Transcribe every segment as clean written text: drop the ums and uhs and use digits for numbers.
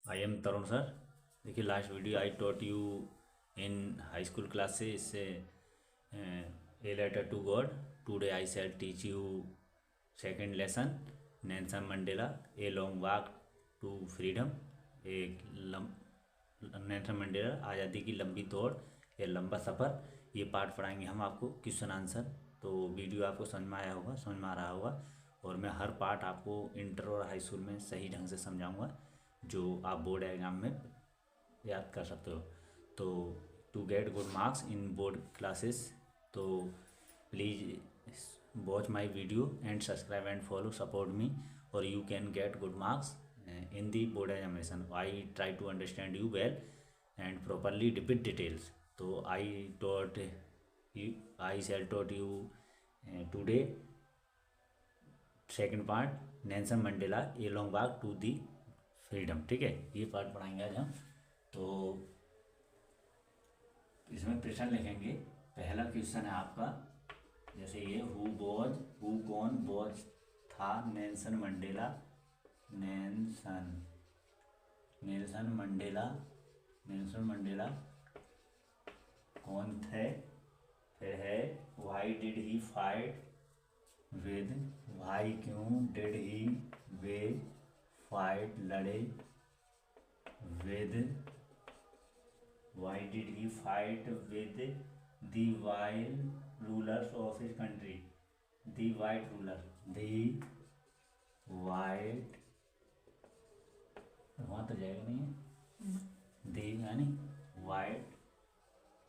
I am Tarun sir. देखिए last video I taught you in high school class से इससे a letter to God. Today I shall teach you second lesson Nelson Mandela a long walk to freedom. एक Nelson Mandela आज़ादी की लंबी दौड़, ये लंबा सफ़र। ये पार्ट पढ़ाएंगे हम आपको क्वेश्चन आंसर। तो वीडियो आपको समझ में आया होगा, समझ में आ रहा होगा। और मैं हर पार्ट आपको इंटर और हाई स्कूल में सही ढंग से समझाऊंगा जो आप बोर्ड एग्जाम में याद कर सकते हो। तो to get good marks in board classes, तो please watch my video and subscribe and follow support me और you can get good marks in the board examination. I try to understand you well and properly repeat details. So I shall taught you today second part Nelson Mandela a long walk to the freedom. ठीक है, ये part पढ़ाएंगे आज हम। तो इसमें प्रश्न लिखेंगे। पहला क्वेश्चन है आपका, जैसे ये हु कौन वॉज था नेल्सन मंडेला। नेल्सन मंडेला कौन थे। फिर है why did he fight with, भाई क्यों डिड ही वे फाइट लड़े with, why did he fight with the white rulers of his country. The white ruler, the white, वहाँ तो जाएगा नहीं है। दी यानी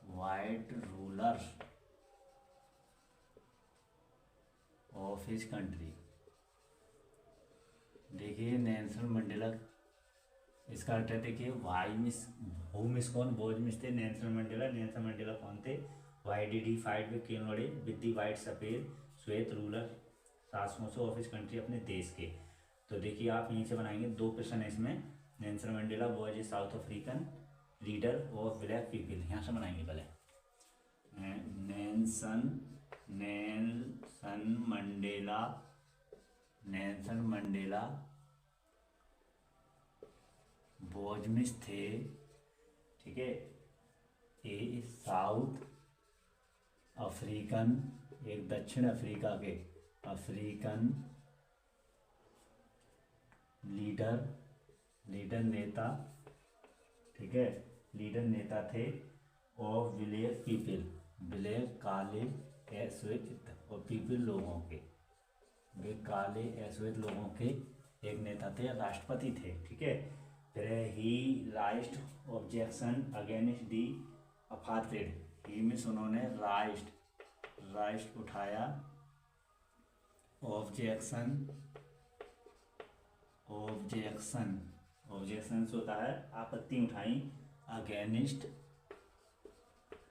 white rulers of his country. देखिए नेल्सन मंडेला, इसका अर्थ है, देखिए वाई मिस हु मिस कौन, बोज मिस थे नेल्सन मंडेला कौन थे। Why did he fight with, क्यों लड़े विद दी वाइट सफ़ेद श्वेत रूलर शासकों से ऑफ हिज कंट्री, अपने देश के। तो देखिए आप यहीं से बनाएंगे। दो क्वेश्चन है इसमें। Nelson Mandela was a south African leader of black people, यहाँ से बनाएंगे पहले। नेल्सन मंडेला बोजमिस थे, ठीक है, ए साउथ अफ्रीकन, एक दक्षिण अफ्रीका के अफ्रीकन लीडर नेता, ठीक है, लीडर नेता थे ऑफ ब्लैक पीपल, ब्लैक काले श्वेत और पीपल लोगों के, वे काले श्वेत लोगों के एक नेता थे, राष्ट्रपति थे। ठीक है, फिर he raised objection against the apartheid. He में उन्होंने राइस्ट उठाया, ऑब्जेक्शन होता है आपत्ति उठाई, अगेंस्ट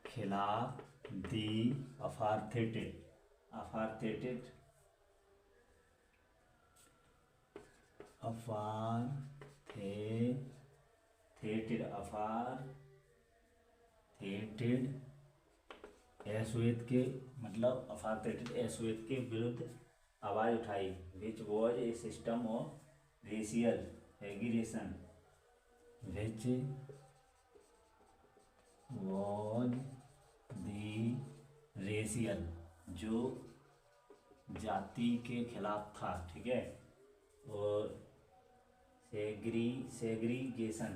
खिलाफ, दी अपार्थाइड श्वेत के, मतलब अपार्थाइड श्वेत के विरुद्ध आवाज़ उठाई। Which was a system of racial segregation, which was the racial, जो जाति के खिलाफ था। ठीक है, और सेग्रीगेशन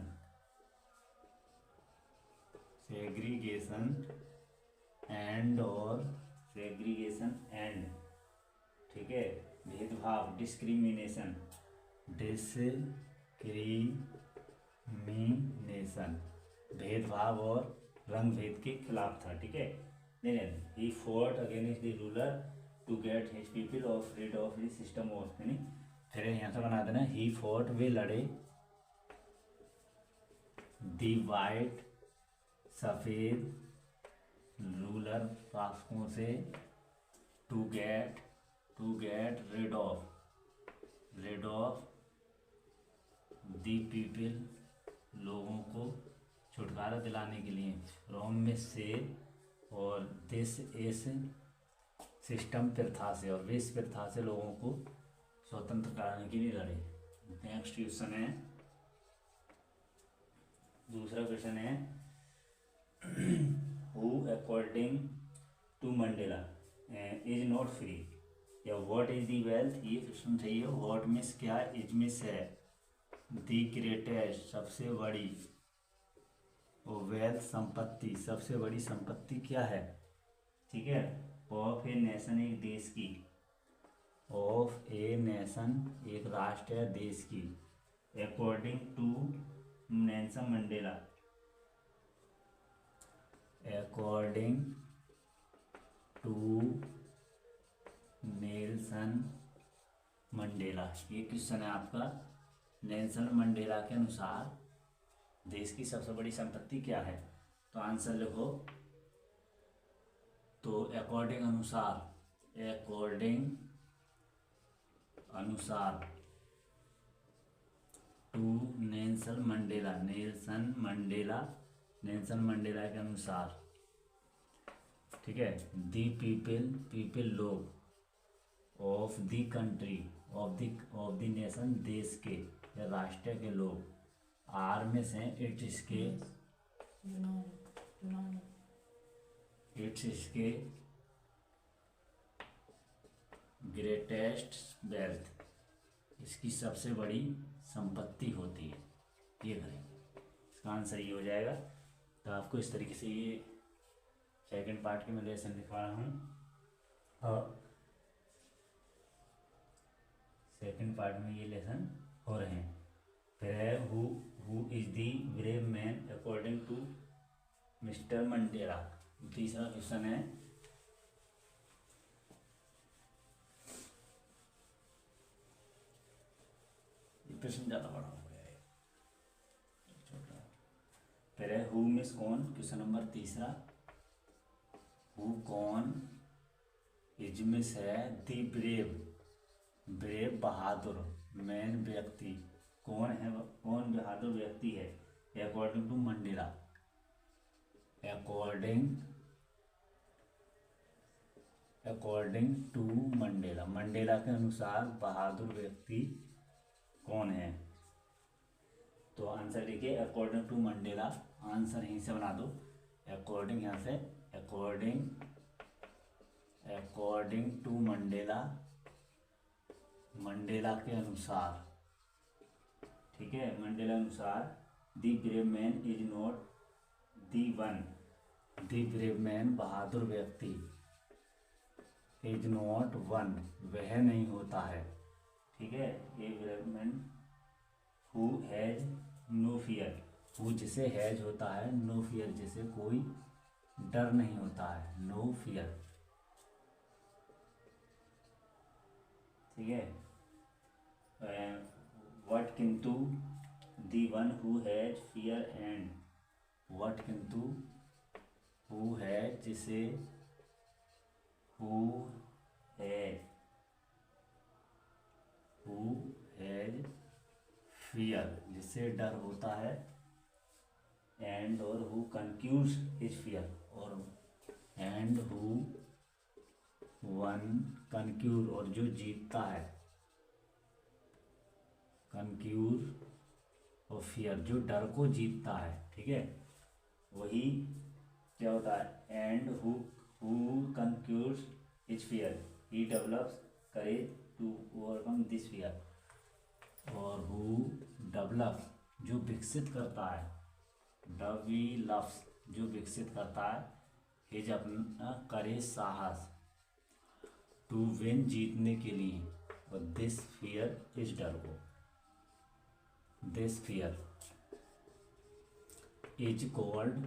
एंड, ठीक है, भेदभाव डिस्क्रिमिनेशन, भेदभाव और रंग भेद के खिलाफ था। ठीक है, नहीं, he fought against the ruler to get his people of freed of the system of, यानी फिर यहाँ से बना देना, ही फॉट, वे लड़े, दी वाइट सफ़ेद रूलर शासकों से, to get rid of the people, लोगों को छुटकारा दिलाने के लिए, फ्रॉम में से, और दिस इस सिस्टम प्रथा से, और वे इस प्रथा से लोगों को स्वतंत्र कराने के लिए लड़े। नेक्स्ट क्वेश्चन है, दूसरा क्वेश्चन है who according to Mandela is not free, या व्हाट इज दी वेल्थ, ये क्वेश्चन चाहिए। व्हाट मिस क्या, इज मिस है दी ग्रेटेस्ट सबसे बड़ी, और वेल्थ संपत्ति, सबसे बड़ी संपत्ति क्या है, ठीक है, ऑफ ए नेशन एक देश की, ऑफ ए नेशन एक राष्ट्र या देश की, according to Nelson Mandela, according to Nelson Mandela. ये क्वेश्चन है आपका, नेल्सन मंडेला के अनुसार देश की सबसे बड़ी संपत्ति क्या है। तो आंसर लिखो। तो अकॉर्डिंग अनुसार, अकॉर्डिंग अनुसार to Nelson Mandela, Nelson Mandela, Nelson Mandela के अनुसार, ठीक है, दी पीपल, पीपल लोग, of the country, of the nation देश के या राष्ट्र के लोग, आर में से इट्स इसके, इट्स इसके ग्रेटेस्ट वेल्थ, इसकी सबसे बड़ी संपत्ति होती है। ये करेंगे, इसका आंसर ये हो जाएगा। तो आपको इस तरीके से ये सेकंड पार्ट के मैं लेसन लिखवा रहा हूँ, और सेकंड पार्ट में ये लेसन हो रहे हैं। फिर है who is the brave man according to mister Mandela. तीसरा क्वेश्चन है प्रश्न ज़्यादा बड़ा हो गया है, छोटा। फिर है हु मिस कौन, क्वेश्चन नंबर तीसरा, हु कौन, इज मिस है दी ब्रेव, ब्रेव बहादुर, मैन व्यक्ति, कौन है, कौन बहादुर व्यक्ति है, according to Mandela, according to Mandela, Mandela के अनुसार बहादुर व्यक्ति कौन है। तो आंसर लिखिए अकॉर्डिंग टू मंडेला, आंसर यहीं से बना दो, अकॉर्डिंग यहाँ से, अकॉर्डिंग टू मंडेला, मंडेला के अनुसार, ठीक है, मंडेला अनुसार the brave man is not the one, the brave man बहादुर व्यक्ति, इज नॉट वन वह नहीं होता है, ठीक है, a brave man who has no fear, who जिसे हैज होता है, नो फियर जिसे कोई डर नहीं होता है, नो फियर, ठीक है। वट किंतु the one who has fear and, what किंतु हु है जिसे, हु हैज फियर जिसे डर होता है, एंड और हु कंक्यूज हिज फियर, और एंड हु वन कंक्यूर और जो जीतता है, कंक्यूर और फियर जो डर को जीतता है, ठीक है, वही क्या होता है, and who conquers his fear he develops courage to overcome this fear, और हु डेवलप्स जो विकसित करता है, डेवलप्स जो विकसित करता है, हिज अपना करेज साहस, टू विन जीतने के लिए, और दिस फियर इस डर को, this fear is called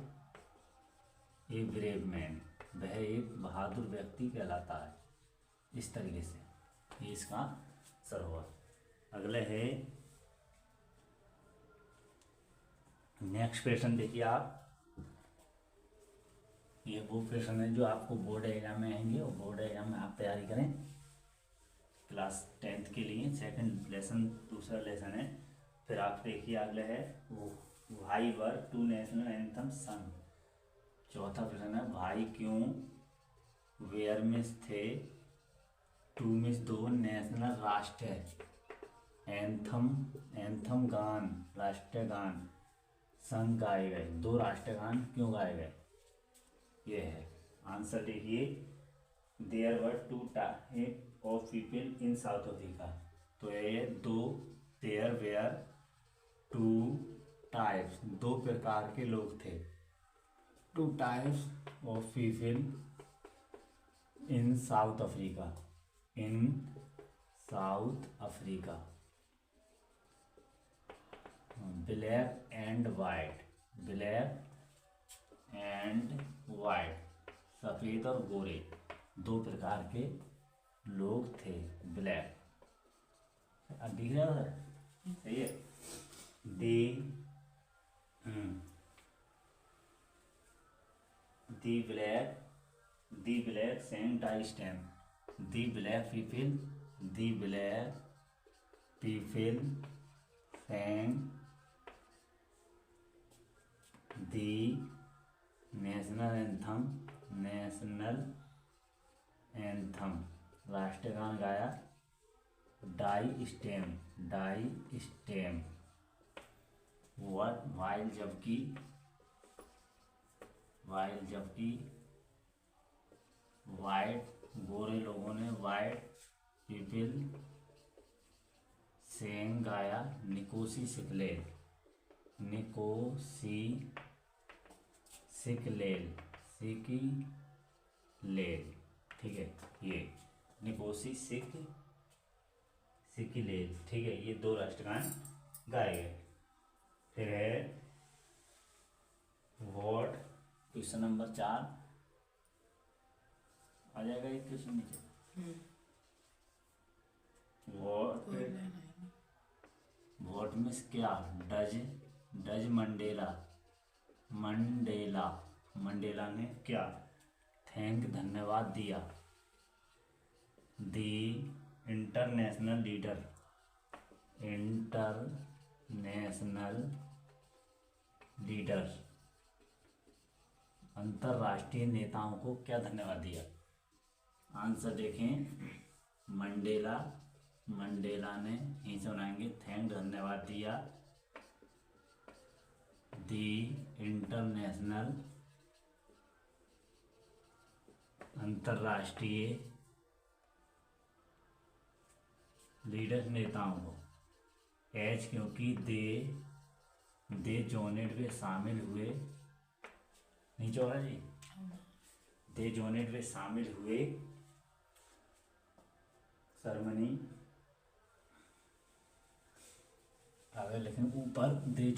a brave man, वह एक बहादुर व्यक्ति कहलाता है। इस तरीके से ये इसका आंसर हुआ। अगले है नेक्स्ट क्वेश्चन, देखिए आप, ये वो क्वेश्चन है जो आपको बोर्ड एग्जाम में आएंगे, और बोर्ड एग्जाम में आप तैयारी करें क्लास 10th के लिए। सेकंड लेसन, दूसरा लेसन है। फिर आप देखिए अगले है भाई वर टू नेशनल एंथम सन। चौथा प्रश्न है भाई क्यों वेयर में थे, टू में दो नेशनल राष्ट्र एंथम, एंथम गान राष्ट्रीय गान संग गाए गए, दो राष्ट्रगान क्यों गाए गए, ये है आंसर। देखिए, there were two type of people in South Africa, तो ये दो, देयर वेयर टू टाइप्स, दो प्रकार के लोग थे, two types of people in South Africa, in South Africa, black and white, black and white, सफ़ेद और गोरे, दो प्रकार के लोग थे, ब्लैक, दिख रहा है, सही है। दी ब्लैक सेंट आई स्टैम्प, दी ब्लैक पीपल सेंट दी नेशनल एंथम, राष्ट्रगान गाया, डाई स्टेम, वाइल जबकि वाइट, गोरे लोगों ने, वाइट पीपल सेंग गाया, निकोसी सिकलेल, ठीक है, ये निकोसी सिकलेल, ठीक है, ये दो राष्ट्रगान गाए गए। फिर है वॉट, क्वेश्चन नंबर 4 आ जाएगा, एक क्वेश्चन नीचे, वॉट मीन्स क्या, डज मंडेला ने क्या, थैंक धन्यवाद दिया, दी इंटरनेशनल लीडर, अंतर्राष्ट्रीय नेताओं को क्या धन्यवाद दिया। आंसर देखें, मंडेला ने, यहीं से बनाएंगे, थैंक धन्यवाद दिया, दी इंटरनेशनल अंतर्राष्ट्रीय लीडर नेताओं को, एच क्योंकि दे जोनेट वे शामिल हुए, नीचे हो रहा जी, दे जोनेट वे शामिल हुए सरमनी, अगर लेकिन ऊपर दे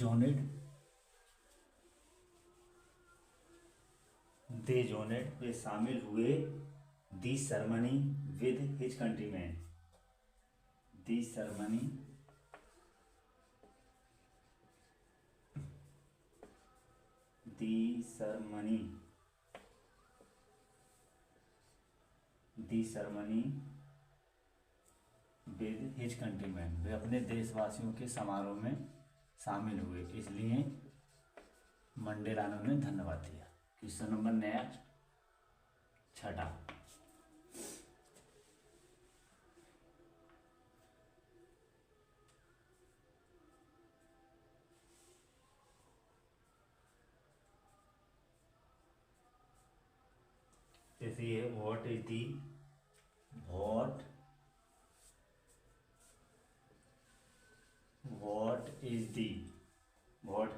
जोनेट वे शामिल हुए the ceremony with his countryman, the ceremony with his countryman, वे अपने देशवासियों के समारोह में शामिल हुए, इसलिए मंडेला ने उन्हें धन्यवाद दिया। क्वेश्चन नंबर नेक्स्ट 6, जैसे ये व्हाट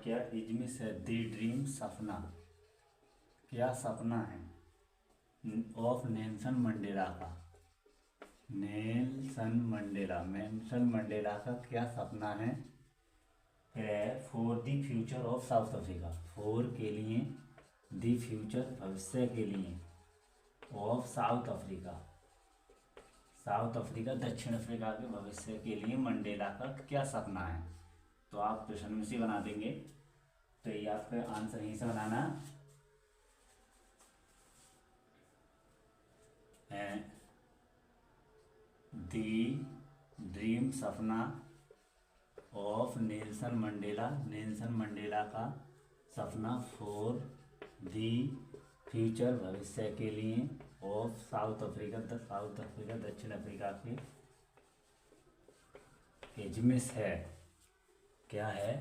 क्या, इज में से दी ड्रीम, सपना, क्या सपना है, ऑफ नेल्सन मंडेला का क्या सपना है। फिर है for the future of south Africa, for के लिए, द फ्यूचर भविष्य के लिए, ऑफ साउथ अफ्रीका दक्षिण अफ्रीका के भविष्य के लिए मंडेला का क्या सपना है। तो आप क्वेश्चन में से बना देंगे, तो ये आपका आंसर यहीं से बनाना है, दी ड्रीम सपना ऑफ नेल्सन मंडेला का सपना, फॉर दी फ्यूचर भविष्य के लिए, ऑफ साउथ अफ्रीका दक्षिण अफ्रीका के, एजमिस है, क्या है,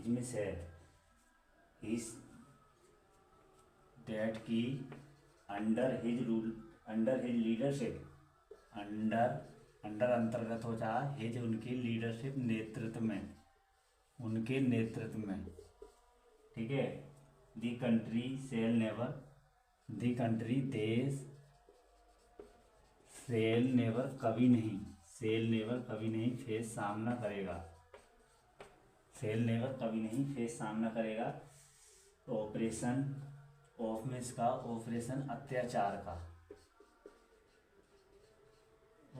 में said his that की under his rule, under his leadership, under अंतर्गत हो जाए हिज उनकी लीडरशिप नेतृत्व में, उनके नेतृत्व में, ठीक है। The country shall never, the country देश, सेल नेवर कभी नहीं, सेल नेवर कभी नहीं फेस सामना करेगा, सेल नेवर कभी नहीं फेस सामना करेगा ऑपरेशन, ऑफ में इसका ऑपरेशन अत्याचार का,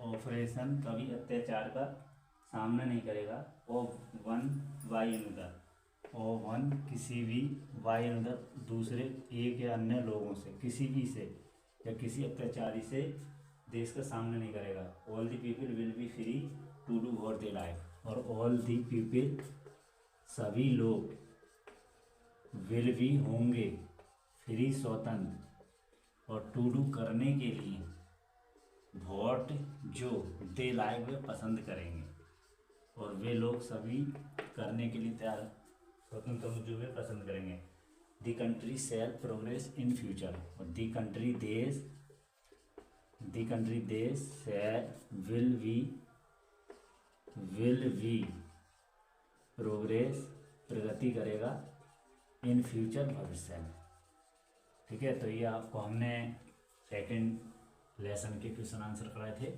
ऑपरेशन कभी अत्याचार का सामना नहीं करेगा। Of one by another, of one किसी भी, वाई अनदर दूसरे, एक या अन्य लोगों से, किसी भी से या किसी अत्याचारी से देश का सामना नहीं करेगा। All the people will be free to do what they like, और ऑल दी पीपल सभी लोग, विल बी होंगे, फ्री स्वतंत्र, और टू डू करने के लिए, वॉट जो, दे लाइक वे पसंद करेंगे, और वे लोग सभी करने के लिए तैयार, स्वतंत्र जो वे पसंद करेंगे। The country shall progress in future, और दी कंट्री देश, दी कंट्री देश सेल विल बी प्रोग्रेस प्रगति करेगा इन फ्यूचर भविष्य में, ठीक है। तो ये आपको हमने सेकंड लेसन के क्वेश्चन आंसर कराए थे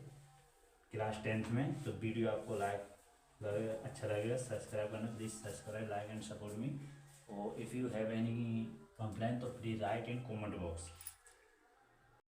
क्लास 10th में। तो वीडियो आपको अच्छा लगेगा, सब्सक्राइब करना, please subscribe, like and support me. और if you have any complaint तो please write in comment box.